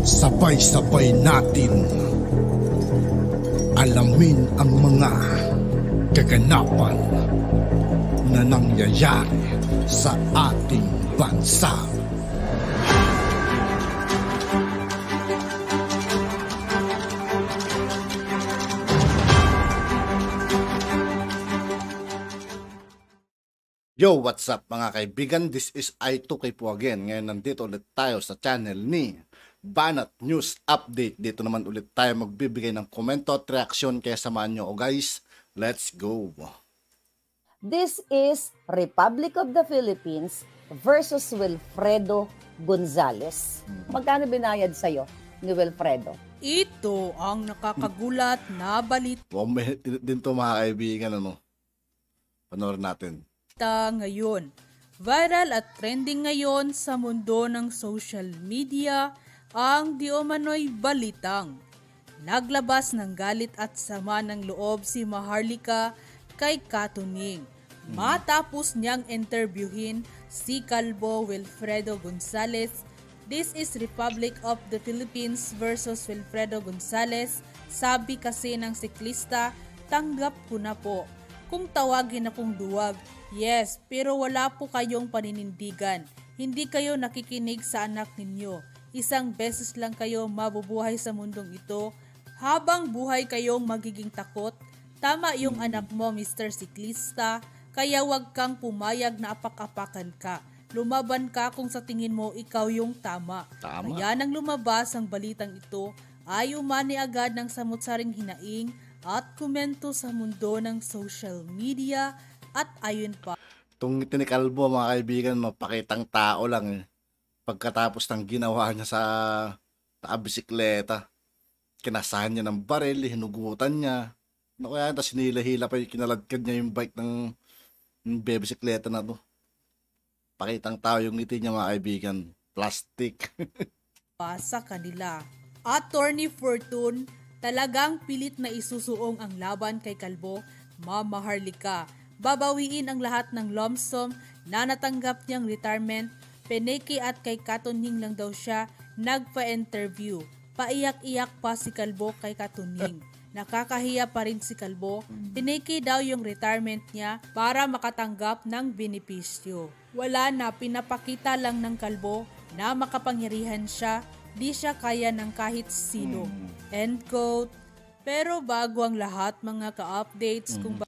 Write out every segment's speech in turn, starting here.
Sabay-sabay natin alamin ang mga kaganapan na nangyayari sa ating bansa. Yo, what's up mga kaibigan? This is I2K po again. Ngayon nandito ulit tayo sa channel ni Banat News Update. Dito naman ulit tayo magbibigay ng komento at reaksyon, kaya samahan nyo. O guys, let's go! This is Republic of the Philippines versus Wilfredo Gonzales. Magkano binayad sa'yo ni Wilfredo? Ito ang nakakagulat na balita Din to mga kaibigan, panoorin natin. Ngayon. Viral at trending ngayon sa mundo ng social media ang di umano'y balitang naglabas ng galit at sama ng loob si Maharlika kay Katunying matapos niyang interviewin si Kalbo Wilfredo Gonzales. This is Republic of the Philippines versus Wilfredo Gonzales. Sabi kasi ng siklista, tanggap ko na po kung tawagin akong duwag. Yes, pero wala po kayong paninindigan. Hindi kayo nakikinig sa anak ninyo. Isang beses lang kayo mabubuhay sa mundong ito. Habang buhay kayong magiging takot. Tama yung anak mo, Mr. Siklista. Kaya wag kang pumayag na apak-apakan ka. Lumaban ka kung sa tingin mo ikaw yung tama. Kaya nang lumabas ang balitang ito, ay umani agad ng samut-saring hinaing at komento sa mundo ng social media. At ayun pa. Itong tinikalbo mga kaibigan, pakitang tao lang. Pagkatapos ng ginawa niya sa bisikleta, kinasahan niya ng baril, hinugutan niya. Kaya tapos sinila-hila pa, kinaladkad niya yung bike ng bisikleta na to. Pakitang tao yung ngiti niya mga kaibigan. Plastic. Sa kanila. Attorney Fortune, talagang pilit na isusuong ang laban kay Kalbo, Maharlika. Babawiin ang lahat ng lump sum na natanggap niyang retirement. Peneke at kay Katunying lang daw siya nagpa-interview. Paiyak-iyak pa si Kalbo kay Katunying. Nakakahiya pa rin si Kalbo. Peneke daw yung retirement niya para makatanggap ng benepisyo. Wala na, pinapakita lang ng Kalbo na makapangyarihan siya. Di siya kaya ng kahit sino. End quote. Pero bago ang lahat mga ka-updates kung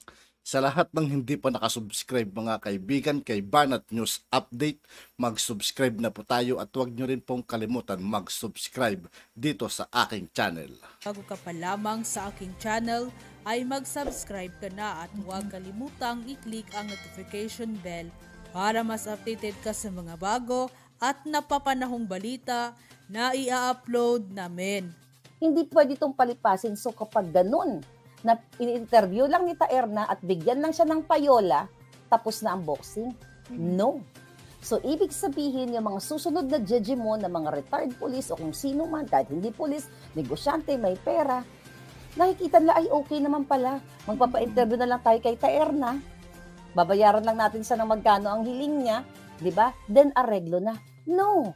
sa lahat ng hindi pa nakasubscribe mga kaibigan kay Banat News Update, mag-subscribe na po tayo at huwag nyo rin pong kalimutan mag-subscribe dito sa aking channel. Bago ka pa lamang sa aking channel ay mag-subscribe ka na at huwag kalimutang i-click ang notification bell para mas updated ka sa mga bago at napapanahong balita na i-upload namin. Hindi pwede itong palipasin, so kapag ganun, na in-interview lang ni Taerna at bigyan lang siya ng payola, tapos na ang boxing? No. So, ibig sabihin, yung mga susunod na judge mo na mga retired police o kung sino man, kahit hindi police, negosyante, may pera, nakikita nila, ay okay naman pala. Magpapa-interview na lang tayo kay Taerna. Babayaran lang natin siya ng magkano ang hiling niya, di ba? Then, areglo na. No.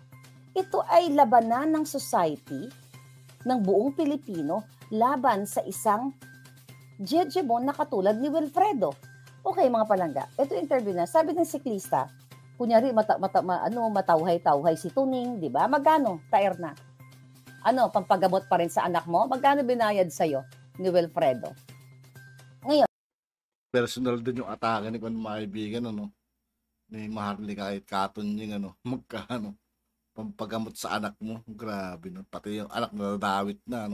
Ito ay labanan ng society, ng buong Pilipino, laban sa isang judge mo na katulad ni Wilfredo. Okay mga palangga, ito interview na. Sabi ng siklista, kunyari matawhay-tawhay si Tuning, di ba? Magkano, Taerna? Pampagamot pa rin sa anak mo? Magkano binayad sa'yo ni Wilfredo? Ngayon, personal din yung atake ni kung maibigan, ni Maharlika kahit Katunying, magkano? Pampagamot sa anak mo. Grabe, pati yung anak na nadawit na,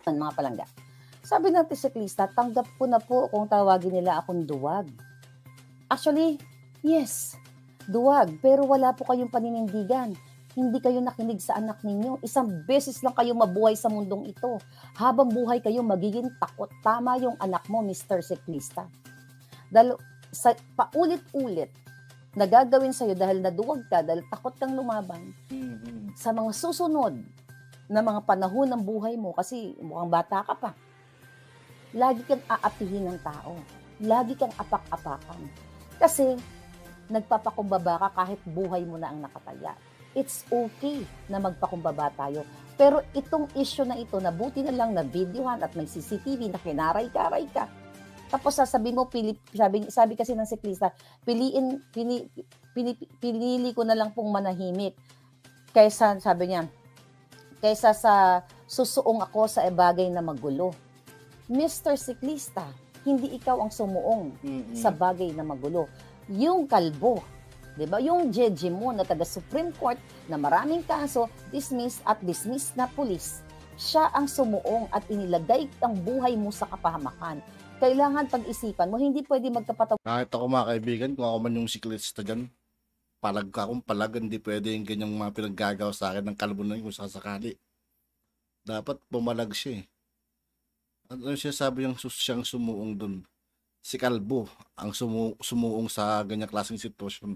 mga palangga. Sabi ng siklista, tanggap ko na po kung tawagin nila akong duwag. Actually, yes, duwag, pero wala po kayong paninindigan. Hindi kayo nakinig sa anak ninyo. Isang beses lang kayo mabuhay sa mundong ito. Habang buhay kayo, magiging takot. Tama yung anak mo, Mr. Siklista. Dahil paulit-ulit, nagagawin sa'yo dahil naduwag ka, dahil takot kang lumaban. Sa mga susunod na mga panahon ng buhay mo, kasi mukhang bata ka pa, lagi kang aapihin ng tao. Lagi kang apak-apakan. Kasi nagpapakumbaba ka kahit buhay mo na ang nakataya. It's okay na magpakumbaba tayo. Pero itong issue na ito, nabuti na lang na videohan at may CCTV na kinaray-karay ka. Tapos sasabihin mo, sabi kasi ng siklista, pinili ko na lang pong manahimik kaysa, sabi niya, kaysa sa susuong ako sa bagay na magulo. Mr. Siklista, hindi ikaw ang sumuong sa bagay na magulo. Yung kalbo, di ba? Yung judge mo na taga Supreme Court na maraming kaso, dismissed na pulis, siya ang sumuong at inilagay ang buhay mo sa kapahamakan. Kailangan pag-isipan mo, hindi pwede magkapataw. Kahit ako mga kaibigan, kung ako man yung siklista dyan, palag akong palag, hindi pwede yung ganyang mga pinaggagawa sa akin ng kalbo na yun kung sasakali. Dapat pumalag siya eh. Ano siya sabi yung siyang sumuong dun? Si Kalbo ang sumuong sa ganyang klaseng sitwasyon.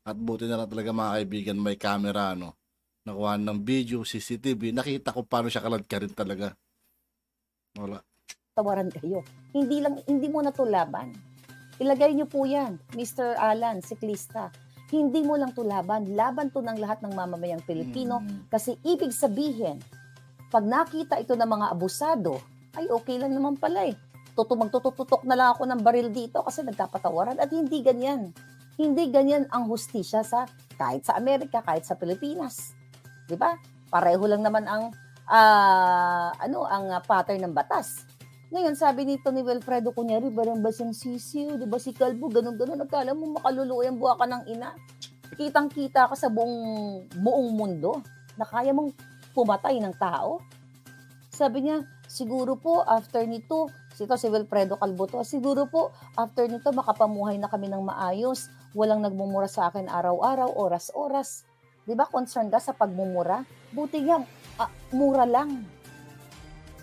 At buti na lang talaga mga kaibigan, may camera, no? Nakuha ng video, CCTV, nakita ko paano siya kalad ka rin talaga. Wala. Tawaran kayo. Hindi mo na to laban. Ilagay niyo po yan, Mr. Alan, siklista. Hindi mo lang to laban. Laban to ng lahat ng mamamayang Pilipino kasi ibig sabihin, pag nakita ito ng mga abusado, ay okay lang naman pala eh. Magtututok na lang ako ng baril dito kasi nagkapatawaran at hindi ganyan. Hindi ganyan ang hustisya kahit sa Amerika, kahit sa Pilipinas. 'Di ba? Pareho lang naman ang pattern ng batas. Ngayon, sabi nito ni Wilfredo, kunyari, barang basang sisiw, di ba si Kalbo, ganun-ganun, akala mo makaluluyan buha ka ng ina. Kitang-kita ka sa buong mundo na kaya mong pumatay ng tao. Sabi niya, siguro po, after nito, si Wilfredo Kalbo to, siguro po, after nito, makapamuhay na kami ng maayos, walang nagmumura sa akin araw-araw, oras-oras. Di ba, concerned ka sa pagmumura? Buti nga, mura lang.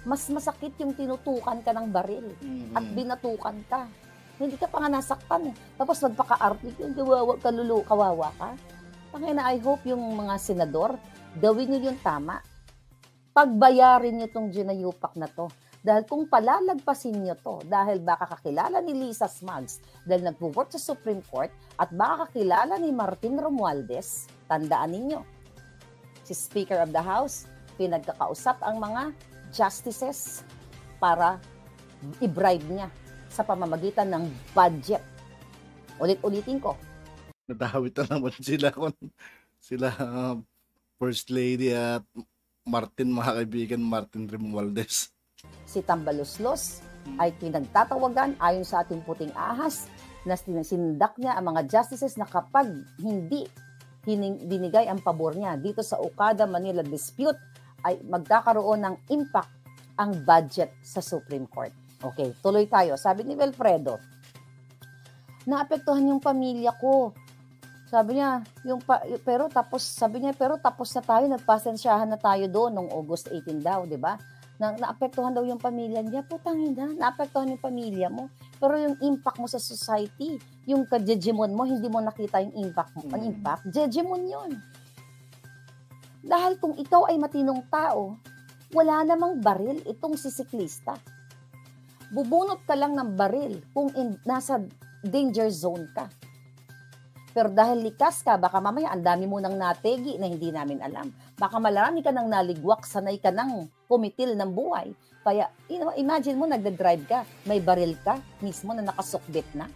Mas masakit yung tinutukan ka ng baril at binatukan ka. Hindi ka pa nga nasaktan eh. Tapos magpaka-artik yung kawawa ka. Pangina, I hope yung mga senador, gawin nyo yung tama. Pagbayarin nyo tong ginayupak na to. Dahil kung palalagpasin nyo to, dahil baka kakilala ni Lisa Smugs, dahil nag-work sa Supreme Court, at baka kakilala ni Martin Romualdez, tandaan ninyo, si Speaker of the House, pinagkakausap ang mga justices para i-bribe niya sa pamamagitan ng budget. Ulit-ulitin ko. Nadawit na naman sila First Lady at Martin, mga kaibigan, Martin Romualdez. Si Tambaluslos ay pinagtatawagan ayon sa ating puting ahas na sinundak niya ang mga justices na kapag hindi binigay ang pabor niya dito sa Okada-Manila dispute, ay magkakaroon ng impact ang budget sa Supreme Court. Okay, tuloy tayo. Sabi ni Wilfredo, naapektuhan yung pamilya ko. Sabi niya, pero tapos na tayo, nagpasensyahan na tayo doon nung August 18 daw, di ba? Naapektuhan daw yung pamilya niya. Putang ina, naapektuhan yung pamilya mo. Pero yung impact mo sa society, yung ka-jejemon mo, hindi mo nakita yung impact mo. Ang impact, jejemon yun. Dahil kung ikaw ay matinong tao, wala namang baril itong si siklista. Bubunot ka lang ng baril kung nasa danger zone ka. Pero dahil likas ka, baka mamaya ang dami mo nang nategi na hindi namin alam. Baka marami ka nang naligwak, sanay ka nang kumitil ng buhay. Kaya, imagine mo, nagda-drive ka, may baril ka mismo na nakasukbit na.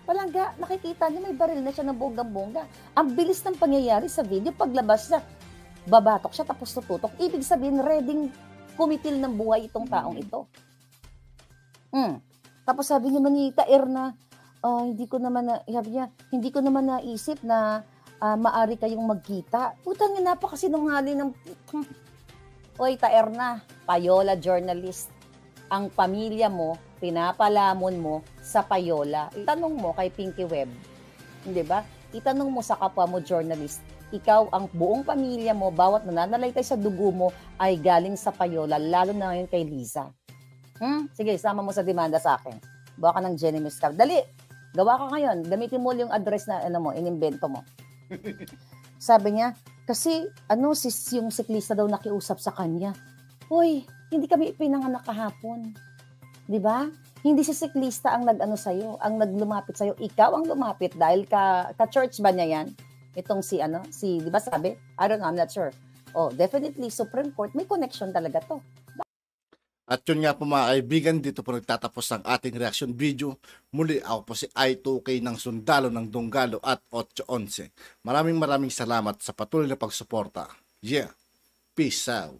Palangga, nakikita niyo may baril na siya ng bonggang-bongga. Ang bilis ng pangyayari sa video, paglabas niya, babatok siya tapos tututok. Ibig sabihin, ready kumitil ng buhay itong taong ito. Tapos sabi niya, Manita Erna, hindi ko naman naisip na maari kayong magkita. Putang ina, napakasinungaling ng... Oy, Taerna, payola journalist. Ang pamilya mo, pinapalamon mo sa payola. Itanong mo kay Pinky Web, hindi ba? Itanong mo sa kapwa mo journalist, ikaw, ang buong pamilya mo, bawat nananalaytay sa dugo mo ay galing sa payola, lalo na ngayon kay Liza. Sige, sama mo sa demanda sa akin. Bawa ka ng Jenny Miscar. Dali, gawa ka ngayon. Gamitin mo yung address na inimbento mo. Sabi niya, kasi yung siklista daw nakiusap sa kanya. Hoy, hindi kami pinanganak kahapon. Di ba? Hindi si siklista ang nag-ano sa'yo, ang naglumapit sa'yo. Ikaw ang lumapit dahil ka-church ba niya yan? Itong si, di ba sabi? I don't know, I'm not sure. Oh, definitely, Supreme Court, may connection talaga to. At yun nga po mga kaibigan, dito po nagtatapos ang ating reaction video. Muli ako po si I2K ng Sundalo ng Donggalo at 811. Maraming salamat sa patuloy na pagsuporta. Yeah, peace out.